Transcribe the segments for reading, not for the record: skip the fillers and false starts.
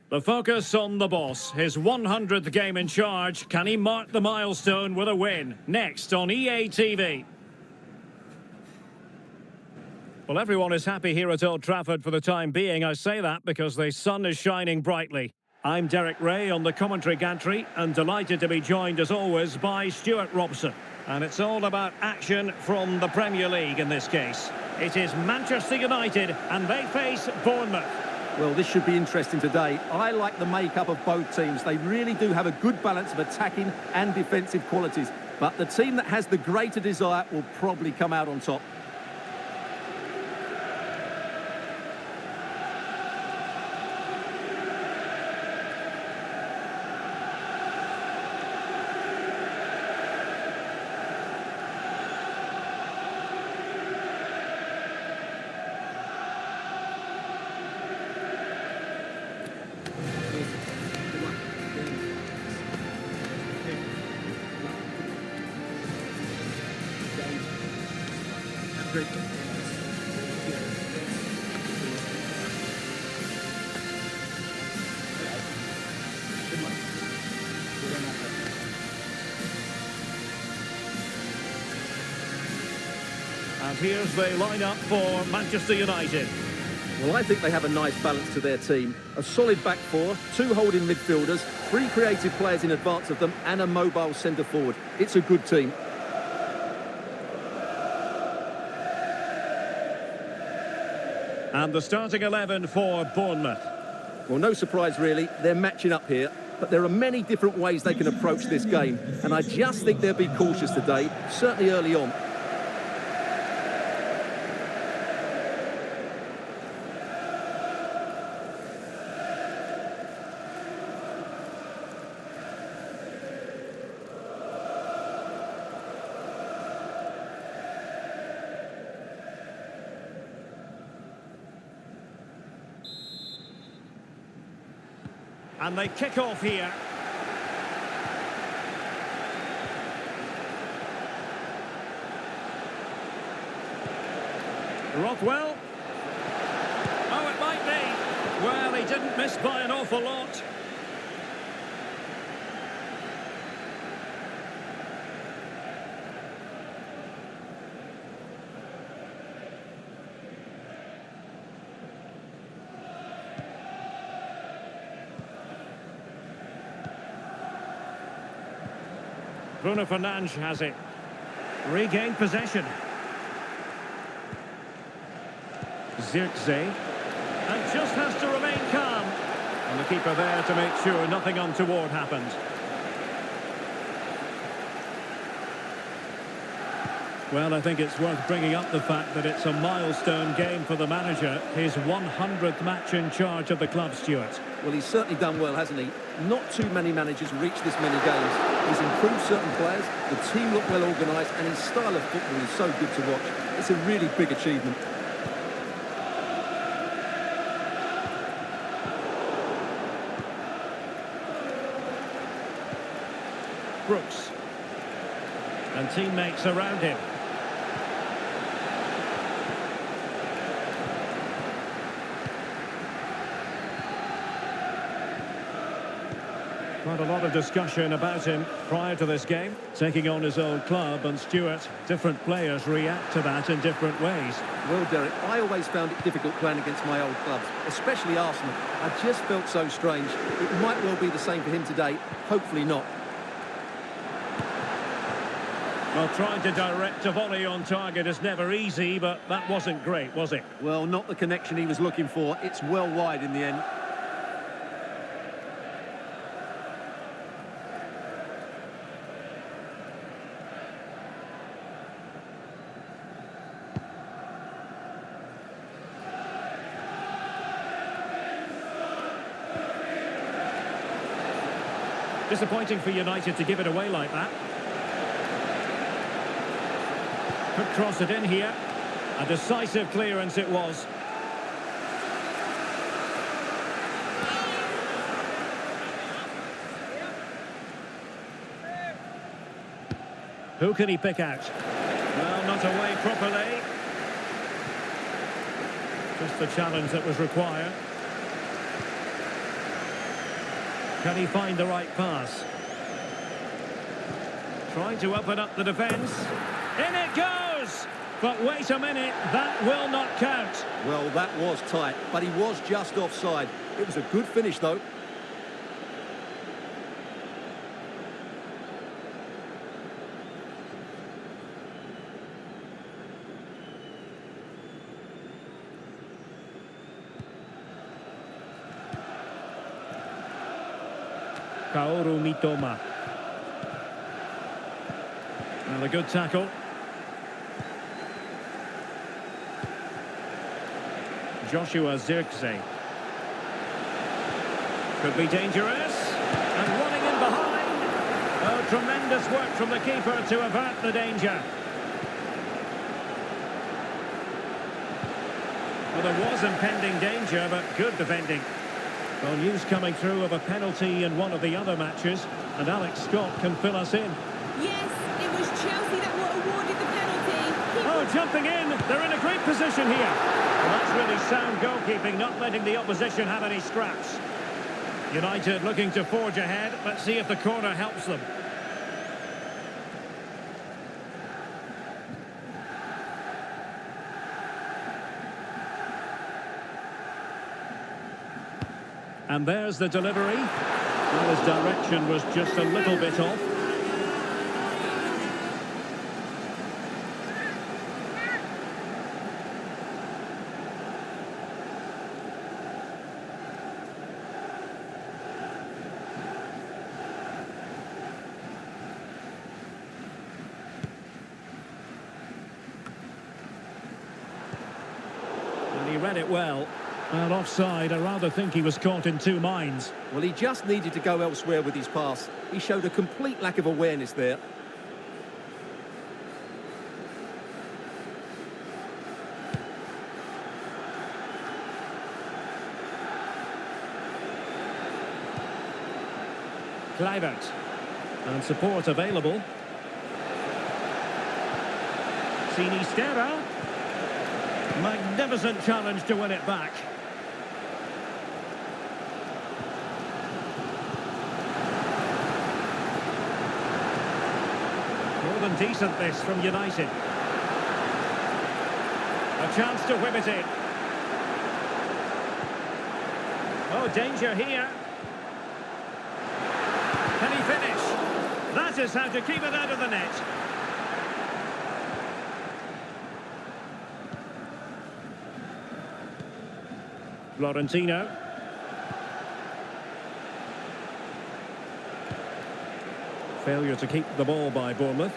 The focus on the boss, his 100th game in charge. Can he mark the milestone with a win? Next on EA TV. Well, everyone is happy here at Old Trafford for the time being. I say that because the sun is shining brightly. I'm Derek Ray on the commentary gantry and delighted to be joined as always by Stuart Robson. And it's all about action from the Premier League in this case. It is Manchester United and they face Bournemouth. Well, this should be interesting today. I like the makeup of both teams. They really do have a good balance of attacking and defensive qualities. But the team that has the greater desire will probably come out on top. And here's the lineup for Manchester United. Well, I think they have a nice balance to their team. A solid back four, two holding midfielders, three creative players in advance of them, and a mobile centre forward. It's a good team. And the starting 11 for Bournemouth. Well, no surprise really, they're matching up here, but there are many different ways they can approach this game, and I just think they'll be cautious today, certainly early on. And they kick off here. Rothwell. Oh, it might be. Well, he didn't miss by an awful lot. Bruno Fernandes has it. Regained possession. Zirkzee. And just has to remain calm. And the keeper there to make sure nothing untoward happened. Well, I think it's worth bringing up the fact that it's a milestone game for the manager. His 100th match in charge of the club, Stuart. Well, he's certainly done well, hasn't he? Not too many managers reach this many games. He's improved certain players, the team look well organised, and his style of football is so good to watch. It's a really big achievement. Brooks. And teammates around him. Quite a lot of discussion about him prior to this game, taking on his old club, and Stuart, different players react to that in different ways. Well, Derek, I always found it difficult playing against my old clubs, especially Arsenal. I just felt so strange. It might well be the same for him today, hopefully not. Well, trying to direct a volley on target is never easy, but that wasn't great, was it? Well, not the connection he was looking for. It's well wide in the end. Disappointing for United to give it away like that. Could cross it in here. A decisive clearance it was. Who can he pick out? Well, not away properly. Just the challenge that was required. Can he find the right pass? Trying to open up the defence. In it goes! But wait a minute, that will not count. Well, that was tight, but he was just offside. It was a good finish, though. Kaoru Mitoma. And a good tackle. Joshua Zirkzee. Could be dangerous. And running in behind. Oh, tremendous work from the keeper to avert the danger. Well, there was impending danger, but good defending. Well, news coming through of a penalty in one of the other matches, and Alex Scott can fill us in. Yes, it was Chelsea that were awarded the penalty. Oh, jumping in. They're in a great position here. Well, that's really sound goalkeeping, not letting the opposition have any scraps. United looking to forge ahead. Let's see if the corner helps them. And there's the delivery. Well, his direction was just a little bit off. And he read it well. Well, offside, I rather think he was caught in two minds. Well, he just needed to go elsewhere with his pass. He showed a complete lack of awareness there. Kluivert. And support available. Sinisterra. Magnificent challenge to win it back. More than decent this from United. A chance to whip it in. Oh, danger here. Can he finish? That is how to keep it out of the net. Florentino. Failure to keep the ball by Bournemouth.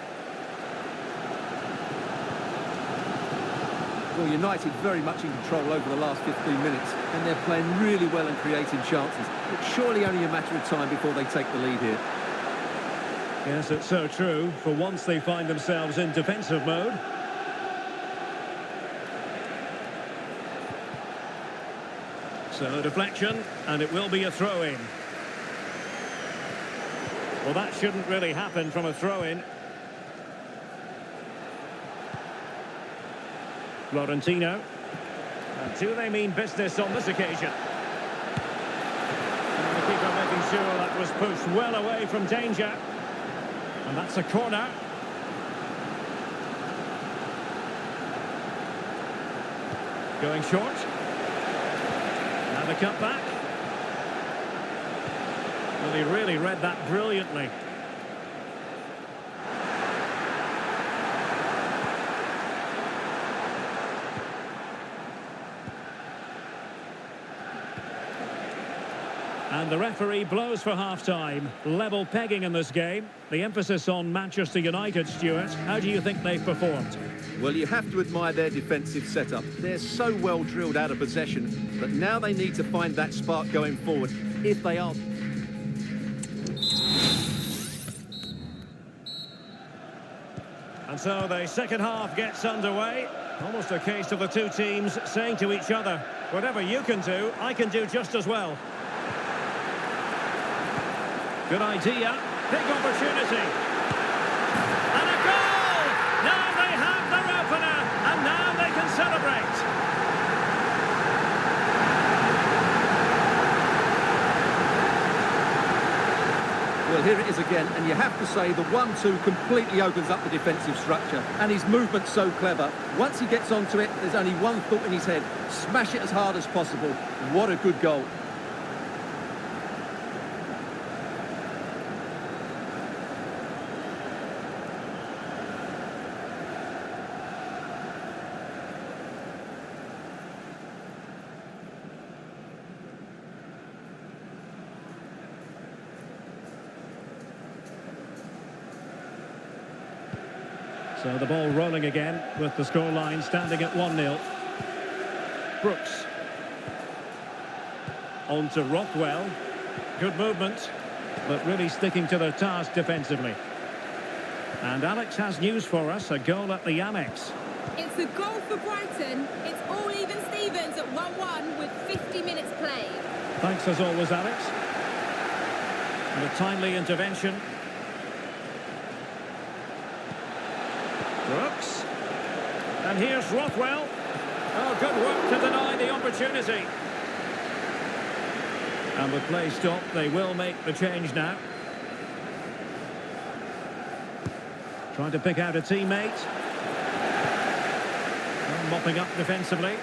Well, United very much in control over the last 15 minutes, and they're playing really well and creating chances. It's surely only a matter of time before they take the lead here. Yes, it's so true. For once they find themselves in defensive mode. So deflection, and it will be a throw-in. Well, that shouldn't really happen from a throw-in. Florentino. And do they mean business on this occasion? And the keeper making sure that was pushed well away from danger. And that's a corner. Going short. Now the cutback. Well, he really read that brilliantly. And the referee blows for half-time. Level pegging in this game. The emphasis on Manchester United, Stuart. How do you think they've performed? Well, you have to admire their defensive setup. They're so well drilled out of possession, but now they need to find that spark going forward, if they are. And so the second half gets underway. Almost a case of the two teams saying to each other, whatever you can do, I can do just as well. Good idea. Big opportunity. And a goal! Now they have their opener, and now they can celebrate. here it is again, and you have to say the 1-2 completely opens up the defensive structure, and his movement's so clever. Once he gets onto it, there's only one thought in his head: smash it as hard as possible. What a good goal. So the ball rolling again with the scoreline standing at 1-0. Brooks. On to Rothwell. Good movement, but really sticking to their task defensively. And Alex has news for us, a goal at the Amex. It's a goal for Brighton. It's all even Stevens at 1-1 with 50 minutes played. Thanks as always, Alex. And a timely intervention. Brooks. And here's Rothwell. Oh, good work to deny the opportunity. And with play stopped, they will make the change now. Trying to pick out a teammate. And mopping up defensively.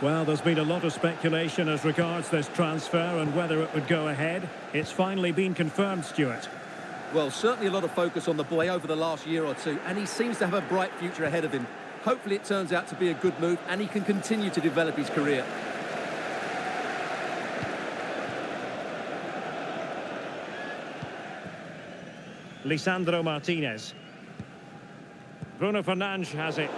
Well, there's been a lot of speculation as regards this transfer and whether it would go ahead. It's finally been confirmed, Stuart. Well, certainly a lot of focus on the boy over the last year or two, and he seems to have a bright future ahead of him. Hopefully it turns out to be a good move and he can continue to develop his career. Lisandro Martinez. Bruno Fernandes has it.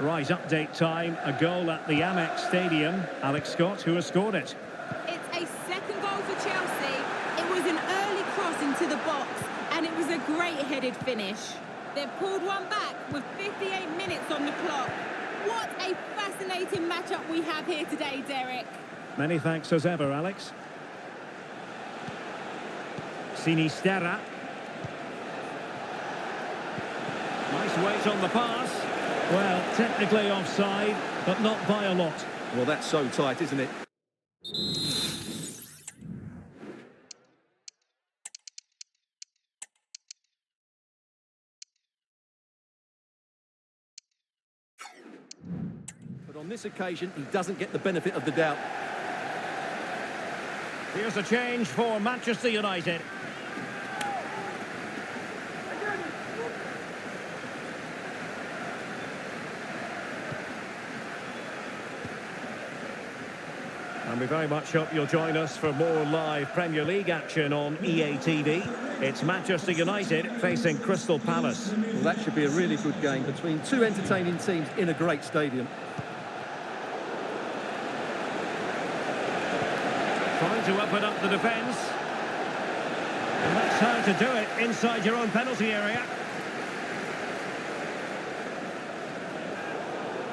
Right, update time. A goal at the Amex Stadium. Alex Scott, who has scored it. It's a second goal for Chelsea. It was an early cross into the box, and it was a great headed finish. They've pulled one back with 58 minutes on the clock. What a fascinating matchup we have here today, Derek. Many thanks as ever, Alex. Sinisterra. Nice weight on the pass. Well, technically offside, but not by a lot. Well, that's so tight, isn't it? But on this occasion, he doesn't get the benefit of the doubt. Here's a change for Manchester United. And we very much hope you'll join us for more live Premier League action on EA TV. It's Manchester United facing Crystal Palace. Well, that should be a really good game between two entertaining teams in a great stadium. Trying to open up the defence. And that's how to do it inside your own penalty area.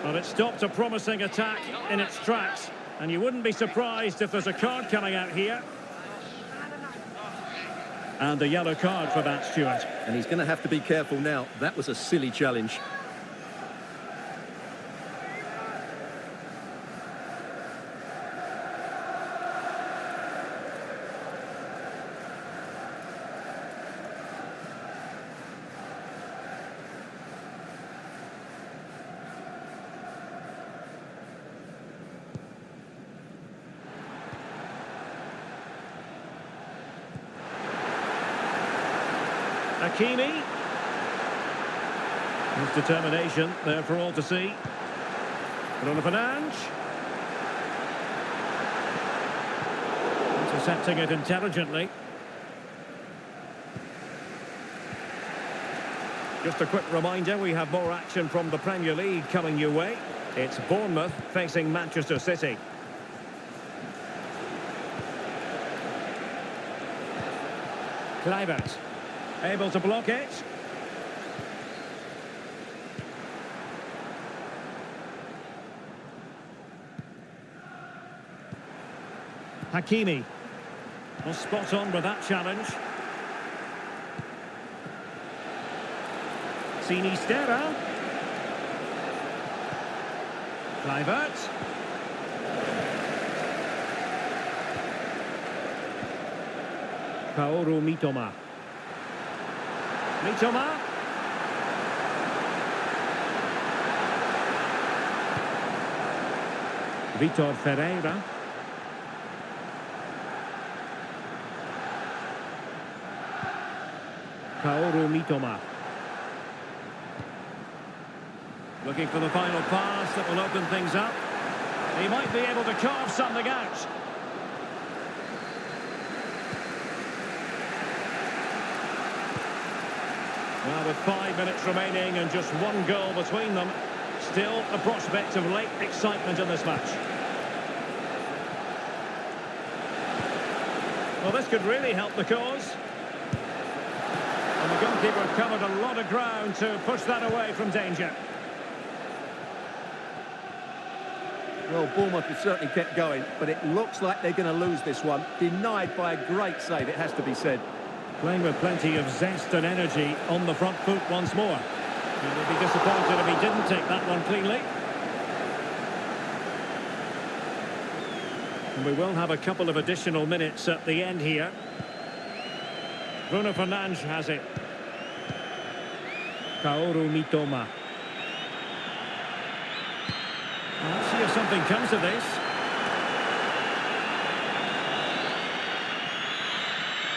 But it stopped a promising attack in its tracks. And you wouldn't be surprised if there's a card coming out here. And a yellow card for that, Stuart. And he's going to have to be careful now. That was a silly challenge. Hakimi. His determination there for all to see. Bruno Fernandes. Intercepting it intelligently. Just a quick reminder, we have more action from the Premier League coming your way. It's Bournemouth facing Manchester City. Kluivert. Able to block it. Hakimi. Well, spot on with that challenge. Sinisterra. Kluivert. Kaoru Mitoma. Mitoma. Vitor Ferreira. Kaoru Mitoma. Looking for the final pass that will open things up. He might be able to carve something out. Well, with 5 minutes remaining and just one goal between them, still a prospect of late excitement in this match. Well, this could really help the cause. And the goalkeeper covered a lot of ground to push that away from danger. Well, Bournemouth have certainly kept going, but it looks like they're going to lose this one. Denied by a great save, it has to be said. Playing with plenty of zest and energy on the front foot once more. He would be disappointed if he didn't take that one cleanly. And we will have a couple of additional minutes at the end here. Bruno Fernandes has it. Kaoru Mitoma. Let's see if something comes of this.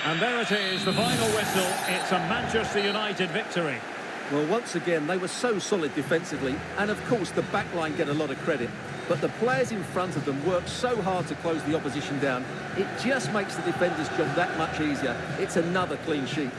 And there it is, the final whistle. It's a Manchester United victory. Well, once again, they were so solid defensively, and of course the back line get a lot of credit. But the players in front of them work so hard to close the opposition down, it just makes the defender's job that much easier. It's another clean sheet.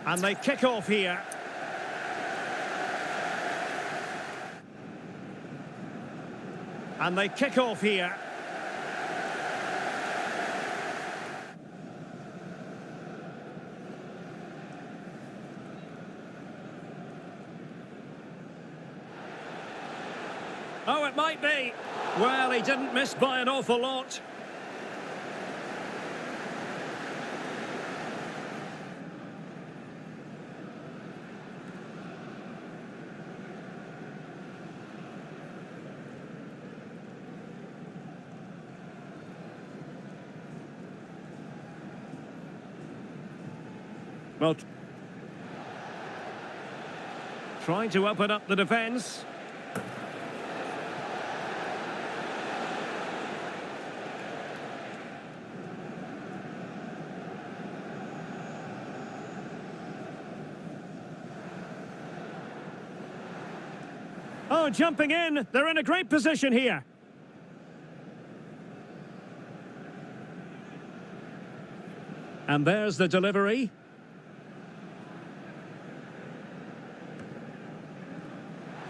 And they kick off here. And they kick off here. Oh, it might be. Well, he didn't miss by an awful lot. Well, trying to open up the defence. Oh, jumping in. They're in a great position here. And there's the delivery.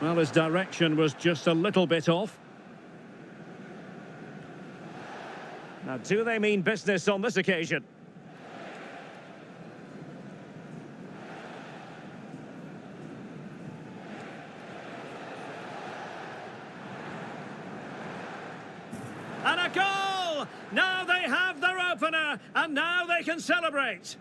Well, his direction was just a little bit off. Now, do they mean business on this occasion? And a goal! Now they have their opener, and now they can celebrate.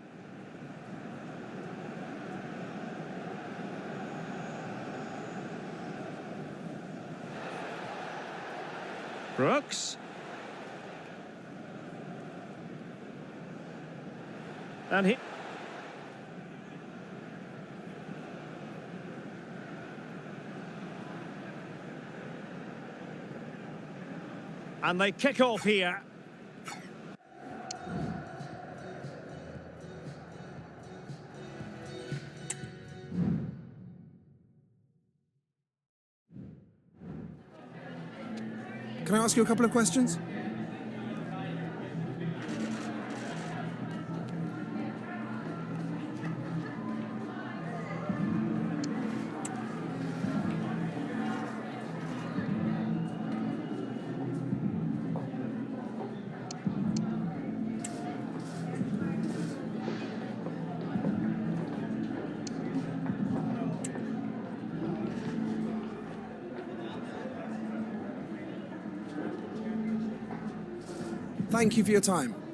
Brooks. And he... And they kick off here. Can I ask you a couple of questions? Thank you for your time.